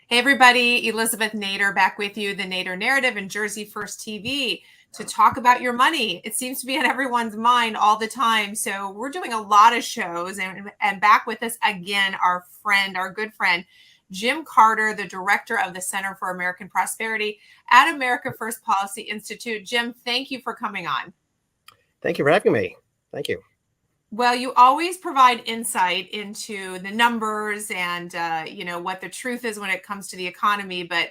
Hey everybody, Elizabeth Nader back with you, the Nader Narrative and Jersey First TV to talk about your money. It seems to be on everyone's mind all the time. So we're doing a lot of shows and back with us again, our good friend, Jim Carter, the director of the Center for American Prosperity at America First Policy Institute. Jim, thank you for coming on. Thank you for having me. Thank you. Well, you always provide insight into the numbers and what the truth is when it comes to the economy. But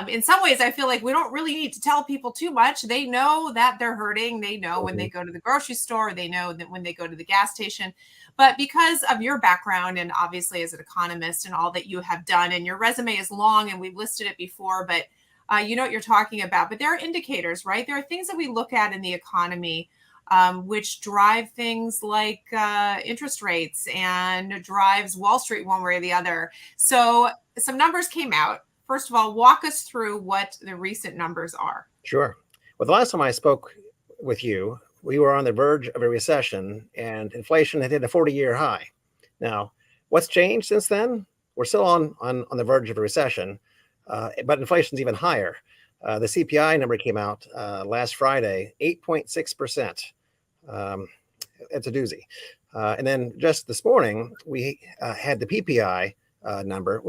in some ways, I feel like we don't really need to tell people too much. They know that they're hurting. They know when they go to the grocery store. They know that when they go to the gas station. But because of your background and obviously as an economist and all that you have done, and your resume is long, and we've listed it before, but you know what you're talking about. But there are indicators, right? There are things that we look at in the economy which drive things like interest rates and drives Wall Street one way or the other. So some numbers came out. First of all, walk us through what the recent numbers are. Sure. Well, the last time I spoke with you, we were on the verge of a recession and inflation had hit a 40-year high. Now, what's changed since then? We're still on the verge of a recession, but inflation's even higher. The CPI number came out last Friday, 8.6%. It's a doozy. And then just this morning, we had the PPI number,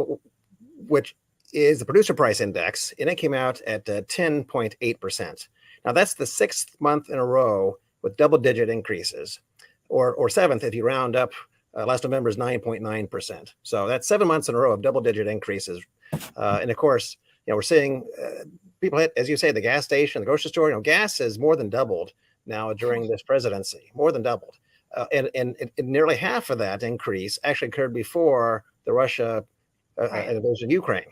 which is the producer price index, and it came out at 10.8%. Now, that's the sixth month in a row with double-digit increases, or seventh if you round up. Last November's 9.9%. So that's 7 months in a row of double-digit increases. And of course, we're seeing people hit, as you say, the gas station, the grocery store. Gas has more than doubled now during this presidency, more than doubled. And nearly half of that increase actually occurred before the Russia invasion of Ukraine.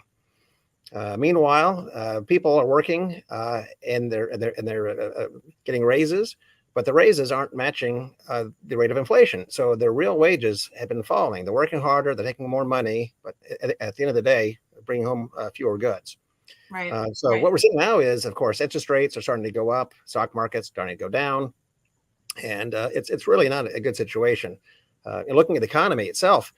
Meanwhile, people are working and they're getting raises, but the raises aren't matching the rate of inflation. So their real wages have been falling. They're working harder, they're taking more money, but at the end of the day, bringing home fewer goods. Right. What we're seeing now is, of course, interest rates are starting to go up, stock market's starting to go down, and it's really not a good situation. Looking at the economy itself,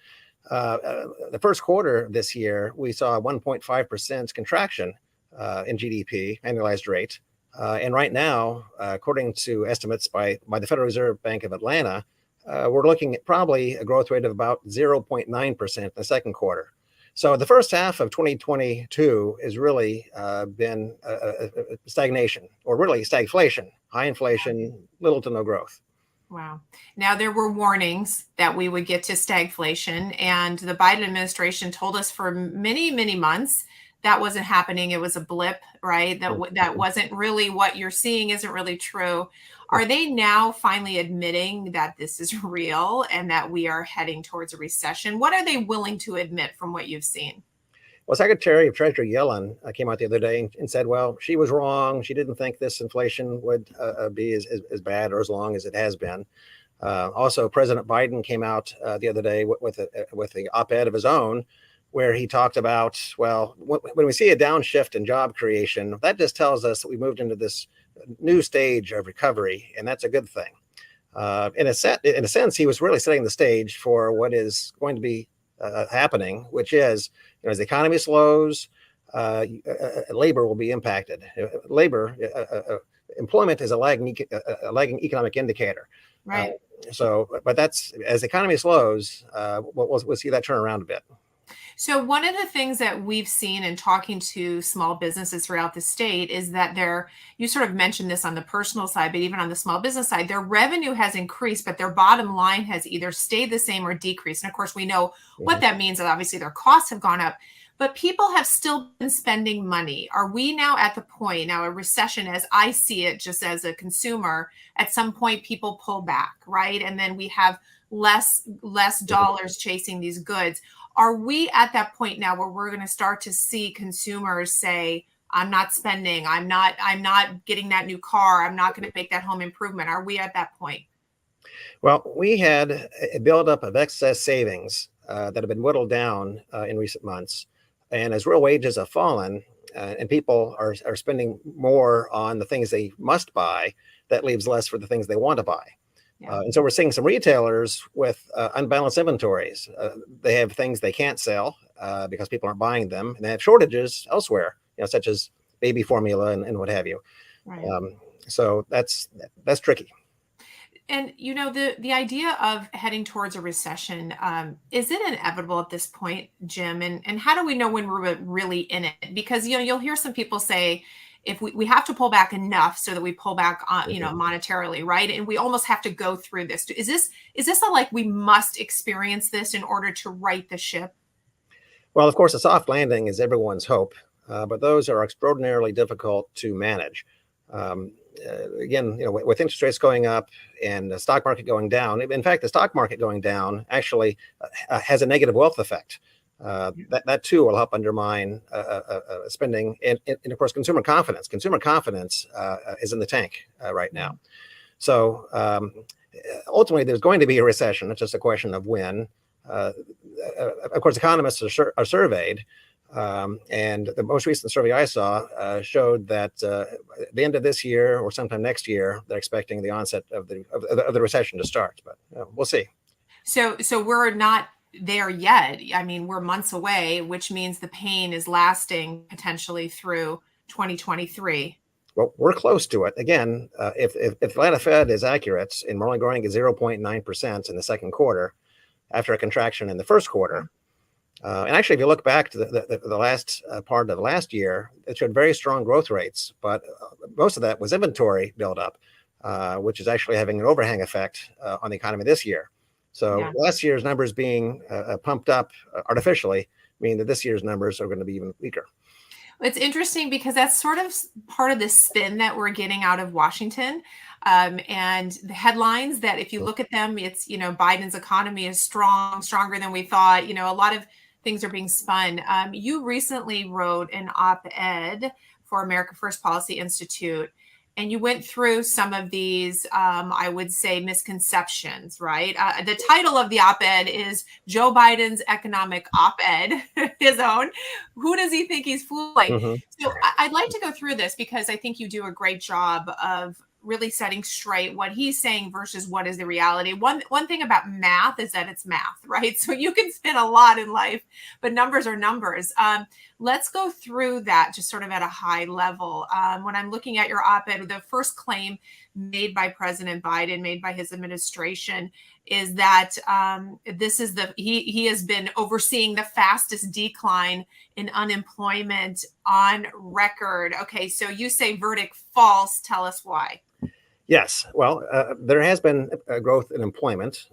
the first quarter of this year, we saw a 1.5% contraction in GDP, annualized rate. And right now, according to estimates by the Federal Reserve Bank of Atlanta, we're looking at probably a growth rate of about 0.9% in the second quarter. So the first half of 2022 has really been a stagnation, or really stagflation, high inflation, little to no growth. Wow. Now, there were warnings that we would get to stagflation, and the Biden administration told us for many, many months that wasn't happening. It was a blip, right? That wasn't really what you're seeing, isn't really true. Are they now finally admitting that this is real and that we are heading towards a recession? What are they willing to admit from what you've seen? Well, Secretary of Treasury Yellen came out the other day and said, well, she was wrong. She didn't think this inflation would be as bad or as long as it has been. Also, President Biden came out the other day with the op-ed of his own, where he talked about, well, when we see a downshift in job creation, that just tells us that we moved into this new stage of recovery, and that's a good thing. In a sense, he was really setting the stage for what is going to be happening, which is, as the economy slows, labor will be impacted. Employment is a lagging economic indicator. Right. But that's, as the economy slows, we'll see that turn around a bit. So one of the things that we've seen in talking to small businesses throughout the state is that you sort of mentioned this on the personal side, but even on the small business side, their revenue has increased, but their bottom line has either stayed the same or decreased. And of course, we know what that means. That obviously their costs have gone up, but people have still been spending money. Are we now at the point, now a recession, as I see it, just as a consumer, at some point people pull back, right? And then we have less dollars chasing these goods. Are we at that point now where we're going to start to see consumers say, I'm not spending, I'm not getting that new car, I'm not going to make that home improvement? Are we at that point? Well, we had a buildup of excess savings that have been whittled down in recent months. And as real wages have fallen and people are spending more on the things they must buy, that leaves less for the things they want to buy. Yeah. And so we're seeing some retailers with unbalanced inventories. They have things they can't sell because people aren't buying them, and they have shortages elsewhere, such as baby formula and what have you. Right. So that's tricky. And the idea of heading towards a recession, is it inevitable at this point, Jim? And how do we know when we're really in it? Because you'll hear some people say, if we have to pull back enough so that we pull back on, monetarily, right? And we almost have to go through this. Is this a, like, we must experience this in order to right the ship? Well, of course, a soft landing is everyone's hope, but those are extraordinarily difficult to manage. Again, with interest rates going up and the stock market going down, in fact, the stock market going down actually has a negative wealth effect. That too will help undermine spending and, of course, consumer confidence. Consumer confidence is in the tank right now. So ultimately, there's going to be a recession. It's just a question of when. Of course, economists are surveyed. And the most recent survey I saw showed that at the end of this year or sometime next year, they're expecting the onset of the recession to start. But we'll see. So we're not there yet. I mean, we're months away, which means the pain is lasting potentially through 2023. Well, we're close to it. Again, if Atlanta Fed is accurate and we're only growing at 0.9% in the second quarter after a contraction in the first quarter. And actually, if you look back to the last part of last year, it showed very strong growth rates, but most of that was inventory buildup, which is actually having an overhang effect on the economy this year. So last year's numbers being pumped up artificially mean that this year's numbers are going to be even weaker. It's interesting because that's sort of part of the spin that we're getting out of Washington. And the headlines that, if you look at them, it's, Biden's economy is stronger than we thought. A lot of things are being spun. You recently wrote an op-ed for America First Policy Institute, and you went through some of these, I would say, misconceptions, right? The title of the op-ed is Joe Biden's Economic Op-Ed, his own. Who does he think he's fooling? Mm-hmm. So I'd like to go through this because I think you do a great job of really setting straight what he's saying versus what is the reality. One thing about math is that it's math, right? So you can spin a lot in life, but numbers are numbers. Let's go through that just sort of at a high level. When I'm looking at your op-ed, the first claim made by President Biden, made by his administration, is that this is he has been overseeing the fastest decline in unemployment on record. Okay, so you say verdict false. Tell us why. Yes. Well, there has been a growth in employment.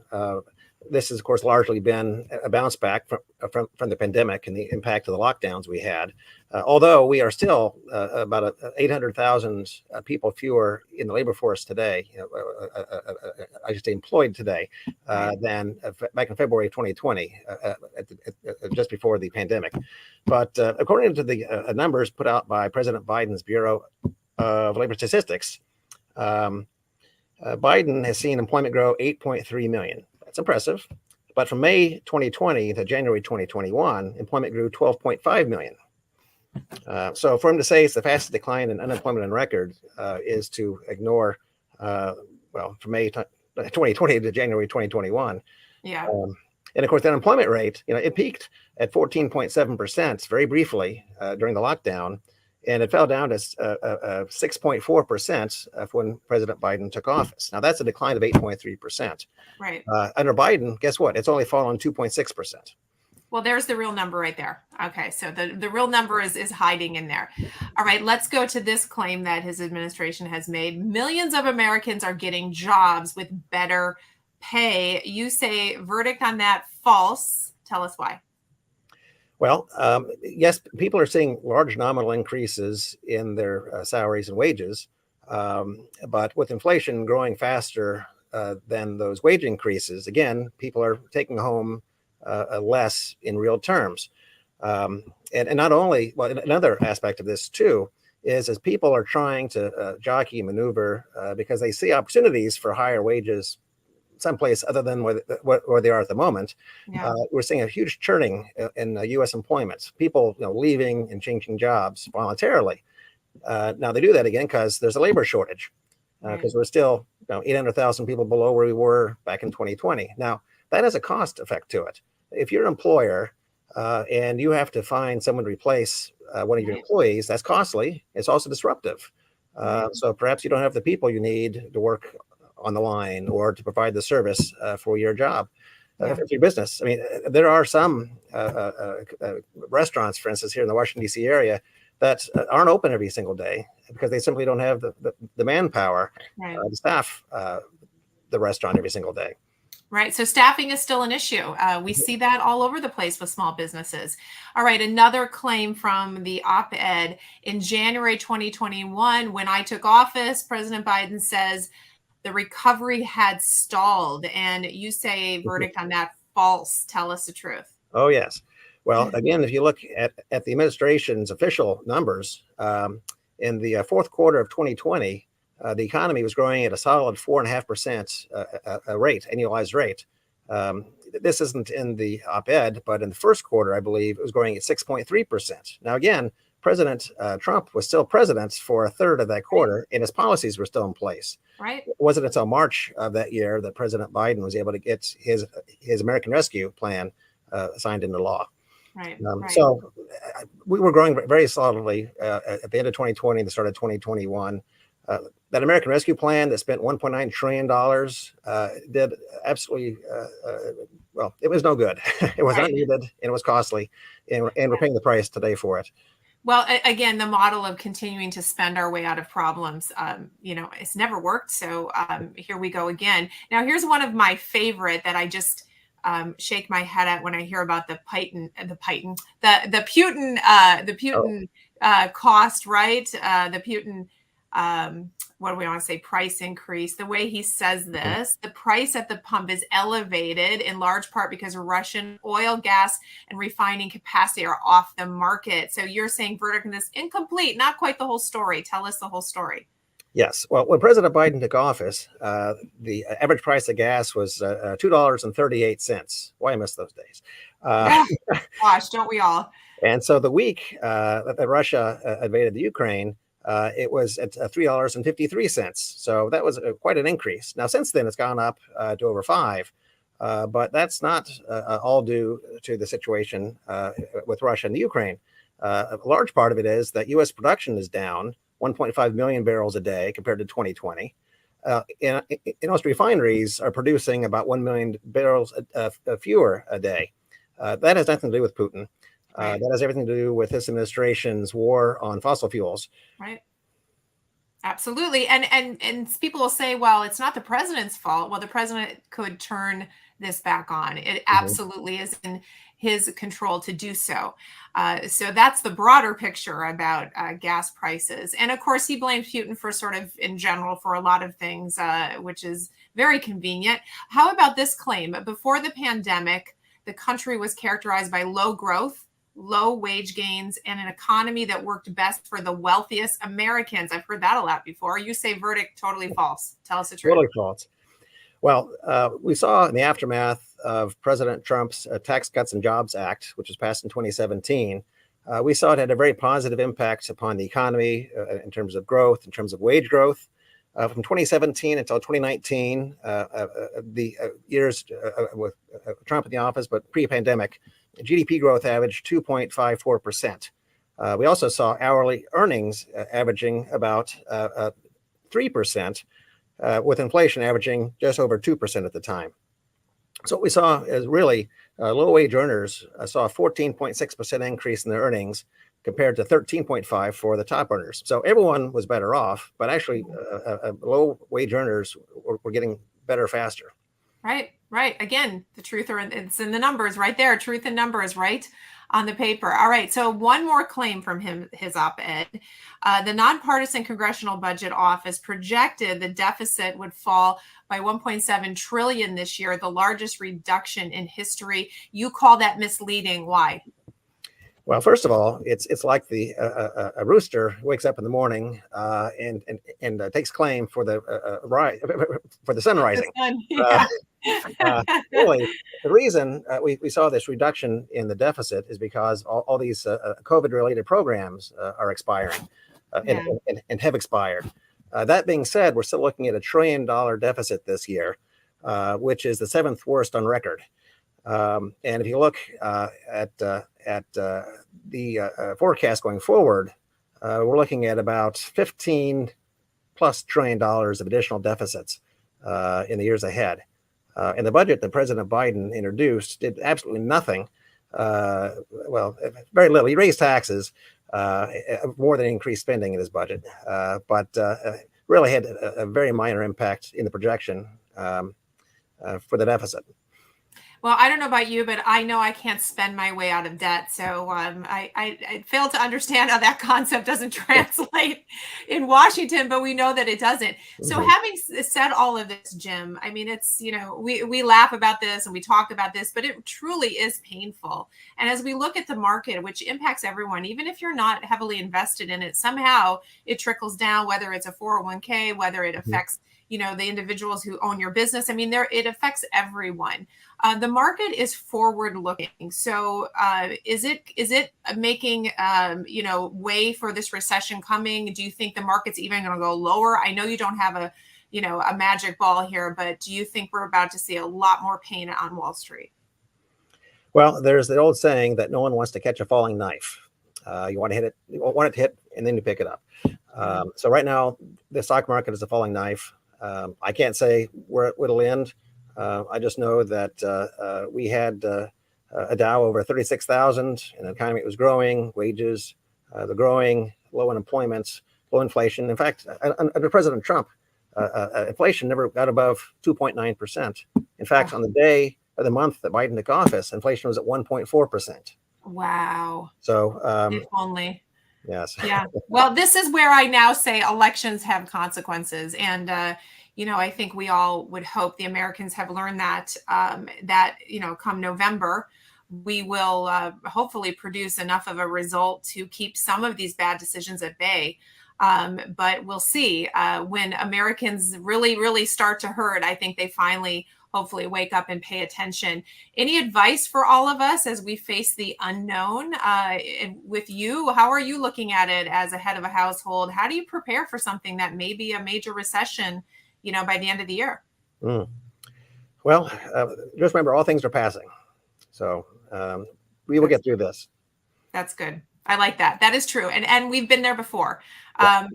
This has, of course, largely been a bounce back from the pandemic and the impact of the lockdowns we had. Although we are still about 800,000 people fewer in the labor force today, I should say employed today, than back in February of 2020, just before the pandemic. But according to the numbers put out by President Biden's Bureau of Labor Statistics, Biden has seen employment grow 8.3 million. That's impressive. But from May 2020 to January 2021, employment grew 12.5 million. So for him to say it's the fastest decline in unemployment on record is to ignore, from May 2020 to January 2021. Yeah. And of course, the unemployment rate, it peaked at 14.7% very briefly during the lockdown. And it fell down to 6.4% when President Biden took office. Now, that's a decline of 8.3%. Right. Under Biden, guess what? It's only fallen 2.6%. Well, there's the real number right there. Okay, so the real number is hiding in there. All right, let's go to this claim that his administration has made. Millions of Americans are getting jobs with better pay. You say verdict on that false. Tell us why. Well, yes, people are seeing large nominal increases in their salaries and wages, but with inflation growing faster than those wage increases, again, people are taking home less in real terms. And not only, well, another aspect of this too is as people are trying to jockey and maneuver because they see opportunities for higher wages someplace other than where they are at the moment. We're seeing a huge churning in U.S. employment, people leaving and changing jobs voluntarily. Now they do that again because there's a labor shortage, because we're still 800,000 people below where we were back in 2020. Now, that has a cost effect to it. If you're an employer and you have to find someone to replace one of your employees, that's costly. It's also disruptive. So perhaps you don't have the people you need to work on the line or to provide the service for your job, for your business. I mean, there are some restaurants, for instance, here in the Washington, D.C. area that aren't open every single day because they simply don't have the manpower to staff the restaurant every single day. Right. So staffing is still an issue. We see that all over the place with small businesses. All right. Another claim from the op-ed in January 2021, when I took office, President Biden says the recovery had stalled. And you say a verdict on that, false. Tell us the truth. Oh, yes. Well, again, if you look at the administration's official numbers, in the fourth quarter of 2020, the economy was growing at a solid 4.5% rate, annualized rate. This isn't in the op-ed, but in the first quarter, I believe it was growing at 6.3%. Now, again, President Trump was still president for a third of that quarter, and his policies were still in place. Right. It wasn't until March of that year that President Biden was able to get his American Rescue Plan signed into law. Right. So we were growing very solidly at the end of 2020 and the start of 2021. That American Rescue Plan that spent $1.9 trillion did absolutely, well, it was no good. It was unneeded and it was costly, and we're paying the price today for it. Well, again, the model of continuing to spend our way out of problems, it's never worked. So here we go again. Now, here's one of my favorite that I just shake my head at when I hear about the Putin cost, right? The Putin, what do we want to say, price increase. The way he says this, the price at the pump is elevated in large part because Russian oil, gas, and refining capacity are off the market. So you're saying verdict in this incomplete, not quite the whole story. Tell us the whole story. Yes. Well, when President Biden took office, the average price of gas was $2.38. Why I miss those days. Gosh, don't we all? And so the week that Russia invaded the Ukraine, it was at $3.53. So that was quite an increase. Now, since then, it's gone up to over $5. But that's not all due to the situation with Russia and the Ukraine. A large part of it is that U.S. production is down 1.5 million barrels a day compared to 2020. And most refineries are producing about 1 million barrels fewer a day. That has nothing to do with Putin. That has everything to do with this administration's war on fossil fuels. Right. Absolutely. And people will say, well, it's not the president's fault. Well, the president could turn this back on. It absolutely is in his control to do so. So that's the broader picture about gas prices. And of course, he blames Putin for sort of in general for a lot of things, which is very convenient. How about this claim? Before the pandemic, the country was characterized by low growth, low wage gains, and an economy that worked best for the wealthiest Americans. I've heard that a lot before. You say verdict totally false. Tell us the truth. Totally false. Well, we saw in the aftermath of President Trump's Tax Cuts and Jobs Act, which was passed in 2017, we saw it had a very positive impact upon the economy in terms of growth, in terms of wage growth. From 2017 until 2019, the years with Trump in the office, but pre-pandemic, GDP growth averaged 2.54%. We also saw hourly earnings averaging about 3%, with inflation averaging just over 2% at the time. So what we saw is really low-wage earners saw a 14.6% increase in their earnings compared to 13.5% for the top earners. So everyone was better off, but actually low-wage earners were getting better faster. Right. Again, the truth, it's in the numbers right there. Truth and numbers right on the paper. All right. So one more claim from his op-ed. The Nonpartisan Congressional Budget Office projected the deficit would fall by 1.7 trillion this year, the largest reduction in history. You call that misleading. Why? Well, first of all, it's like a rooster wakes up in the morning and takes claim for the sun rising. Really, the reason we saw this reduction in the deficit is because all these COVID-related programs are expiring and have expired. That being said, we're still looking at $1 trillion deficit this year, which is the 7th worst on record. And if you look at the forecast going forward, we're looking at about $15+ trillion of additional deficits in the years ahead. And the budget that President Biden introduced did absolutely nothing. Well, very little. He raised taxes more than increased spending in his budget, but really had a very minor impact in the projection for the deficit. Well, I don't know about you, but I know I can't spend my way out of debt. So I fail to understand how that concept doesn't translate in Washington, but we know that it doesn't. So having said all of this, Jim, I mean, it's, we laugh about this and we talk about this, but it truly is painful. And as we look at the market, which impacts everyone, even if you're not heavily invested in it, somehow it trickles down, whether it's a 401k, whether it affects the individuals who own your business. I mean, it affects everyone. The market is forward looking. So is it making, way for this recession coming? Do you think the market's even going to go lower? I know you don't have a magic ball here, but do you think we're about to see a lot more pain on Wall Street? Well, there's the old saying that no one wants to catch a falling knife. You want to hit it, you want it to hit, and then you pick it up. So right now, the stock market is a falling knife. I can't say where it'll end. I just know that we had a Dow over 36,000, and the economy was growing, wages, the growing, low unemployment, low inflation. In fact, under President Trump, inflation never got above 2.9%. In fact, on the day of the month that Biden took office, inflation was at 1.4%. Wow. So if only. Yes. Yeah. Well, this is where I now say elections have consequences. And, I think we all would hope the Americans have learned that, come November, we will hopefully produce enough of a result to keep some of these bad decisions at bay. But we'll see. When Americans really, really start to hurt, I think they finally hopefully wake up and pay attention. Any advice for all of us as we face the unknown? With you, how are you looking at it as a head of a household? How do you prepare for something that may be a major recession, by the end of the year? Well, just remember, all things are passing. So we will get through this. That's good. I like that. That is true. And we've been there before.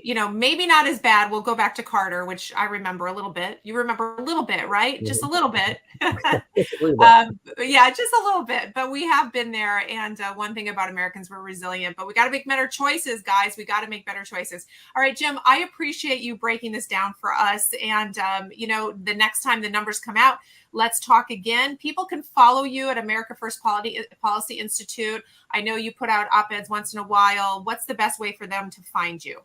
Maybe not as bad. We'll go back to Carter, which I remember a little bit. You remember a little bit, right? Just a little bit. Yeah, just a little bit. But we have been there. And one thing about Americans, we're resilient. But we got to make better choices, guys. We got to make better choices. All right, Jim, I appreciate you breaking this down for us. And, the next time the numbers come out, let's talk again. People can follow you at America First Policy Institute. I know you put out op-eds once in a while. What's the best way for them to find you?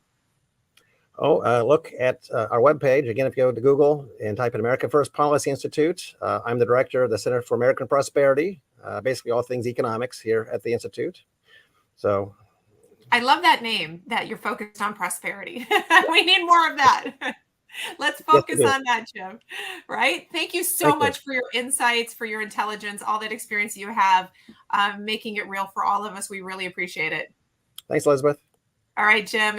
Look at our webpage. Again, if you go to Google and type in America First Policy Institute, I'm the director of the Center for American Prosperity, basically all things economics here at the Institute. So I love that name, that you're focused on prosperity. We need more of that. Let's focus on that, Jim. Right? Thank you so much for your insights, for your intelligence, all that experience you have, making it real for all of us. We really appreciate it. Thanks, Elizabeth. All right, Jim.